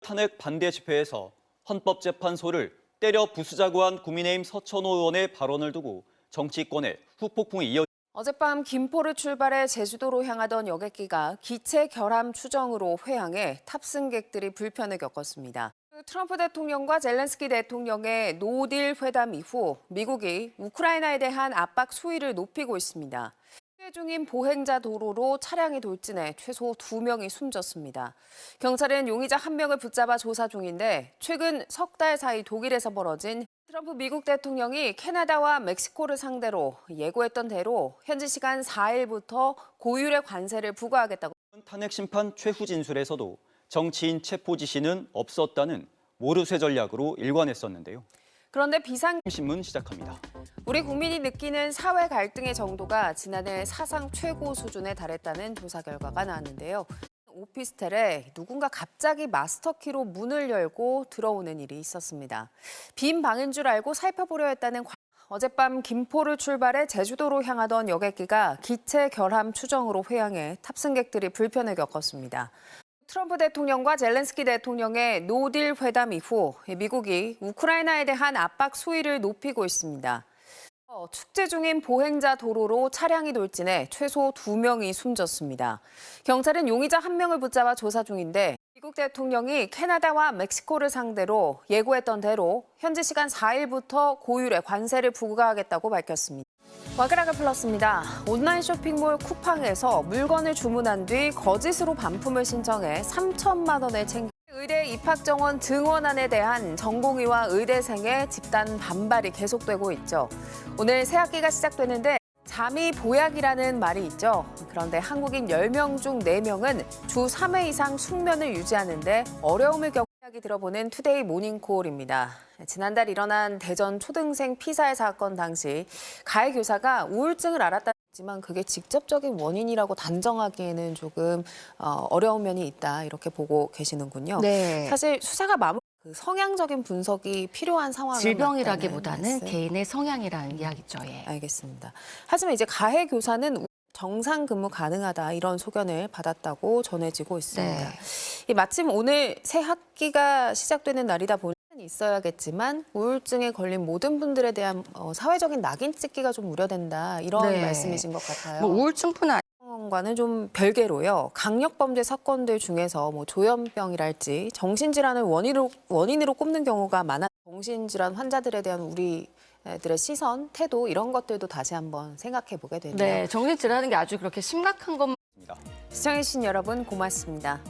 탄핵 반대 집회에서 헌법재판소를 때려 부수자고 한 국민의힘 서천호 의원의 발언을 두고 정치권의 후폭풍이 이어 어젯밤 김포를 출발해 제주도로 향하던 여객기가 기체 결함 추정으로 회항해 탑승객들이 불편을 겪었습니다. 트럼프 대통령과 젤렌스키 대통령의 노딜 회담 이후 미국이 우크라이나에 대한 압박 수위를 높이고 있습니다. 축제 중인 보행자 도로로 차량이 돌진해 최소 2명이 숨졌습니다. 경찰은 용의자 1명을 붙잡아 조사 중인데 최근 석 달 사이 독일에서 벌어진 트럼프 미국 대통령이 캐나다와 멕시코를 상대로 예고했던 대로 현지 시간 4일부터 고율의 관세를 부과하겠다고. 탄핵 심판 최후 진술에서도 정치인 체포 지시는 없었다는 모르쇠 전략으로 일관했었는데요. 그런데 신문 시작합니다. 우리 국민이 느끼는 사회 갈등의 정도가 지난해 사상 최고 수준에 달했다는 조사 결과가 나왔는데요. 오피스텔에 누군가 갑자기 마스터키로 문을 열고 들어오는 일이 있었습니다. 빈 방인 줄 알고 살펴보려 했다는 어젯밤 김포를 출발해 제주도로 향하던 여객기가 기체 결함 추정으로 회항해 탑승객들이 불편을 겪었습니다. 트럼프 대통령과 젤렌스키 대통령의 노딜 회담 이후 미국이 우크라이나에 대한 압박 수위를 높이고 있습니다. 축제 중인 보행자 도로로 차량이 돌진해 최소 2명이 숨졌습니다. 경찰은 용의자 1명을 붙잡아 조사 중인데 미국 대통령이 캐나다와 멕시코를 상대로 예고했던 대로 현지 시간 4일부터 고율의 관세를 부과하겠다고 밝혔습니다. 와그라가 플러스입니다. 온라인 쇼핑몰 쿠팡에서 물건을 주문한 뒤 거짓으로 반품을 신청해 3천만 원을 챙긴 의대 입학 정원 증원안에 대한 전공의와 의대생의 집단 반발이 계속되고 있죠. 오늘 새 학기가 시작되는데 잠이 보약이라는 말이 있죠. 그런데 한국인 10명 중 4명은 주 3회 이상 숙면을 유지하는데 어려움을 겪고 이야기 들어보는 투데이 모닝콜입니다. 지난달 일어난 대전 초등생 피살 사건 당시 가해 교사가 우울증을 앓았다지만 그게 직접적인 원인이라고 단정하기에는 조금 어려운 면이 있다 이렇게 보고 계시는군요. 네. 사실 수사가 성향적인 분석이 필요한 상황은 질병이라기보다는 개인의 성향이라는 이야기죠. 예. 알겠습니다. 하지만 이제 가해 교사는 정상 근무 가능하다 이런 소견을 받았다고 전해지고 있습니다. 네. 마침 오늘 새 학기가 시작되는 날이다 보니 있어야겠지만 우울증에 걸린 모든 분들에 대한 사회적인 낙인 찍기가 좀 우려된다 이런 네. 말씀이신 것 같아요. 뭐 우울증뿐 아니라 과는 좀 별개로요. 강력범죄 사건들 중에서 조현병이랄지 정신질환을 원인으로 꼽는 경우가 많아 정신질환 환자들에 대한 우리들의 시선, 태도 이런 것들도 다시 한번 생각해 보게 되네요. 정신질환이 아주 그렇게 심각한 것만 시청해주신 여러분 고맙습니다.